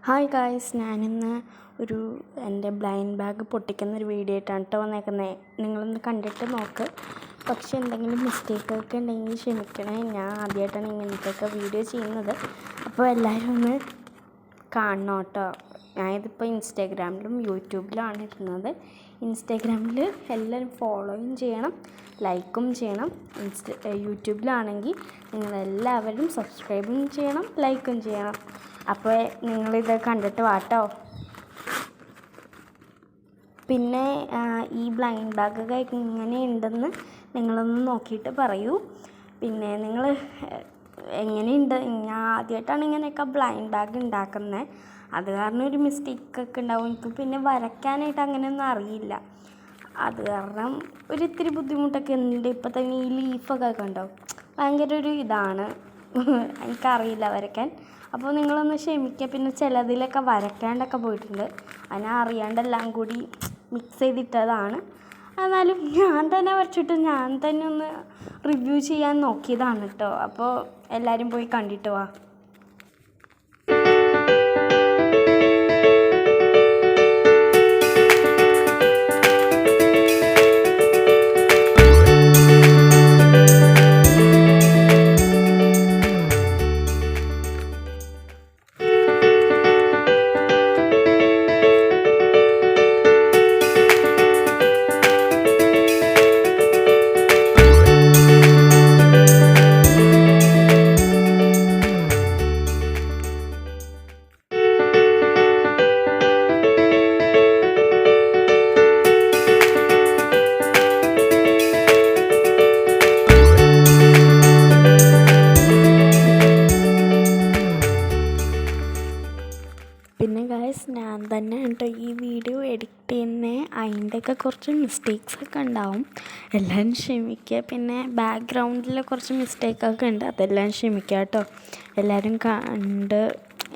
Hi guys, ഞാനിന്ന് ഒരു എൻ്റെ ബ്ലൈൻഡ് ബാഗ് പൊട്ടിക്കുന്നൊരു വീഡിയോ ആയിട്ടാണ് കേട്ടോ വന്നേക്കുന്നത്. നിങ്ങളൊന്ന് കണ്ടിട്ട് നോക്ക്. പക്ഷെ എന്തെങ്കിലും മിസ്റ്റേക്കൊക്കെ ഉണ്ടെങ്കിൽ ക്ഷമിക്കണേ. ഞാൻ ആദ്യമായിട്ടാണ് ഇങ്ങനത്തെയൊക്കെ വീഡിയോ ചെയ്യുന്നത്. അപ്പോൾ എല്ലാവരും ഒന്ന് കാണണം കേട്ടോ. ഞാനിതിപ്പോൾ ഇൻസ്റ്റാഗ്രാമിലും യൂട്യൂബിലാണ് ഇടുന്നത്. ഇൻസ്റ്റാഗ്രാമിൽ എല്ലാവരും ഫോളോയും ചെയ്യണം, ലൈക്കും ചെയ്യണം. യൂട്യൂബിലാണെങ്കിൽ നിങ്ങളെല്ലാവരും സബ്സ്ക്രൈബും ചെയ്യണം, ലൈക്കും ചെയ്യണം. അപ്പോൾ നിങ്ങളിത് കണ്ടിട്ട് വാട്ടോ. പിന്നെ ഈ ബ്ലൈൻഡ് ബാഗൊക്കെ എങ്ങനെയുണ്ടെന്ന് നിങ്ങളൊന്ന് നോക്കിയിട്ട് പറയൂ. പിന്നെ നിങ്ങൾ എങ്ങനെയുണ്ട്? ഞാൻ ആദ്യമായിട്ടാണ് ഇങ്ങനെയൊക്കെ ബ്ലൈൻഡ് ബാഗ് ഉണ്ടാക്കുന്നത്. അത് കാരണം ഒരു മിസ്റ്റേക്കൊക്കെ ഉണ്ടാവും. എനിക്ക് പിന്നെ വരയ്ക്കാനായിട്ട് അങ്ങനെയൊന്നും അറിയില്ല. അത് കാരണം ഒരിത്തിരി ബുദ്ധിമുട്ടൊക്കെ ഉണ്ട്. ഇപ്പോൾ തന്നെ ഈ ലീഫൊക്കെ കണ്ടോ, ഭയങ്കര ഒരു ഇതാണ്. എനിക്കറിയില്ല വരയ്ക്കാൻ. അപ്പോൾ നിങ്ങളൊന്ന് ക്ഷമിക്കുക. പിന്നെ ചിലതിലൊക്കെ വരയ്ക്കാണ്ടൊക്കെ പോയിട്ടുണ്ട്. അതിനെ അറിയാണ്ടെല്ലാം കൂടി മിക്സ് ചെയ്തിട്ടതാണ്. എന്നാലും ഞാൻ തന്നെ വരച്ചിട്ട് ഞാൻ തന്നെ ഒന്ന് റിവ്യൂ ചെയ്യാൻ നോക്കിയതാണ് കേട്ടോ. അപ്പോൾ എല്ലാവരും പോയി കണ്ടിട്ട് വാ. പിന്നെ ഗായ്സ്, ഞാൻ തന്നെ കേട്ടോ ഈ വീഡിയോ എഡിറ്റ് ചെയ്യുന്നത്. അതിൻ്റെയൊക്കെ കുറച്ച് മിസ്റ്റേക്സൊക്കെ ഉണ്ടാവും, എല്ലാം ക്ഷമിക്കുക. പിന്നെ ബാക്ക്ഗ്രൗണ്ടിൽ കുറച്ച് മിസ്റ്റേക്കൊക്കെ ഉണ്ട്, അതെല്ലാം ക്ഷമിക്കുക കേട്ടോ. എല്ലാവരും കണ്ട്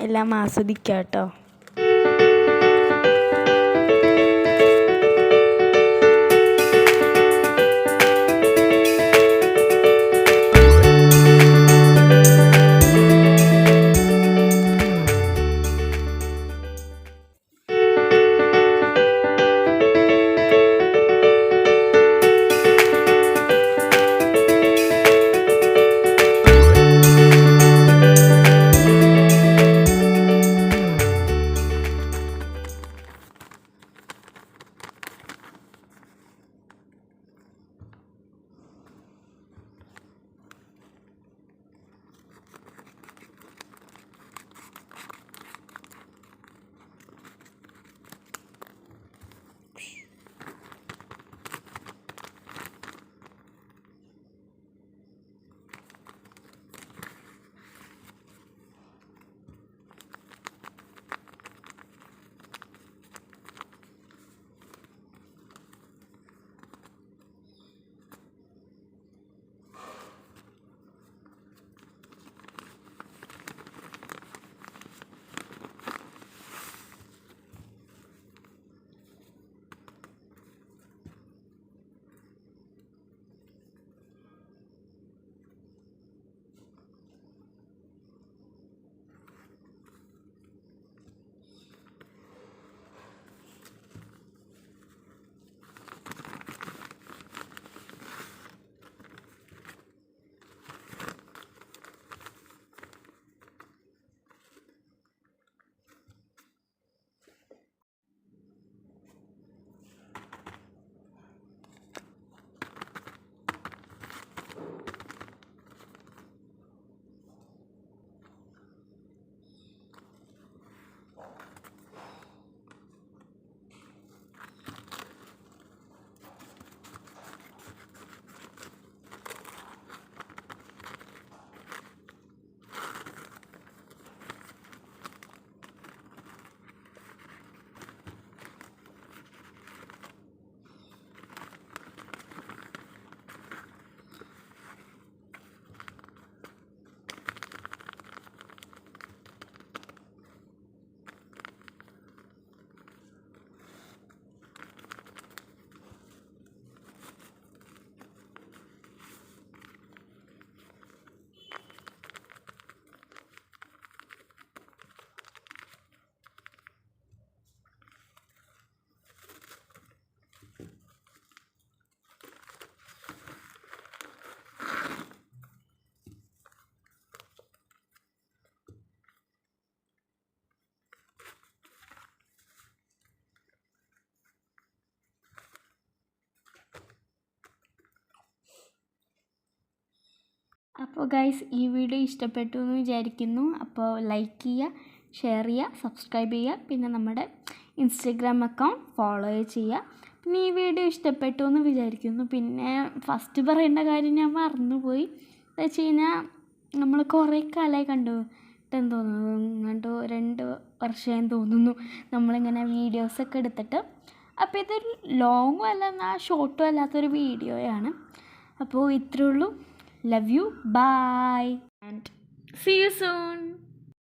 എല്ലാം ആസ്വദിക്കുക കേട്ടോ. അപ്പോൾ ഗൈസ് ഈ വീഡിയോ ഇഷ്ടപ്പെട്ടു എന്ന് വിചാരിക്കുന്നു. അപ്പോൾ ലൈക്ക് ചെയ്യുക, ഷെയർ ചെയ്യുക, സബ്സ്ക്രൈബ് ചെയ്യുക, പിന്നെ നമ്മുടെ ഇൻസ്റ്റഗ്രാം അക്കൗണ്ട് ഫോളോ ചെയ്യുക. പിന്നെ ഈ വീഡിയോ ഇഷ്ടപ്പെട്ടു എന്ന് വിചാരിക്കുന്നു. പിന്നെ ഫസ്റ്റ് പറയേണ്ട കാര്യം ഞാൻ മറന്നുപോയി. എന്താ വെച്ച് കഴിഞ്ഞാൽ നമ്മൾ കുറേ കാലമായി കണ്ടിട്ടെന്ന് തോന്നുന്നു, കണ്ടു 2 വർഷമായി തോന്നുന്നു നമ്മളിങ്ങനെ വീഡിയോസൊക്കെ എടുത്തിട്ട്. അപ്പോൾ ഇതൊരു ലോങ്ങും അല്ല എന്നാൽ ഷോർട്ടും അല്ലാത്തൊരു വീഡിയോയാണ്. അപ്പോൾ ഇത്രയേ ഉള്ളൂ. Love you. Bye. And see you soon.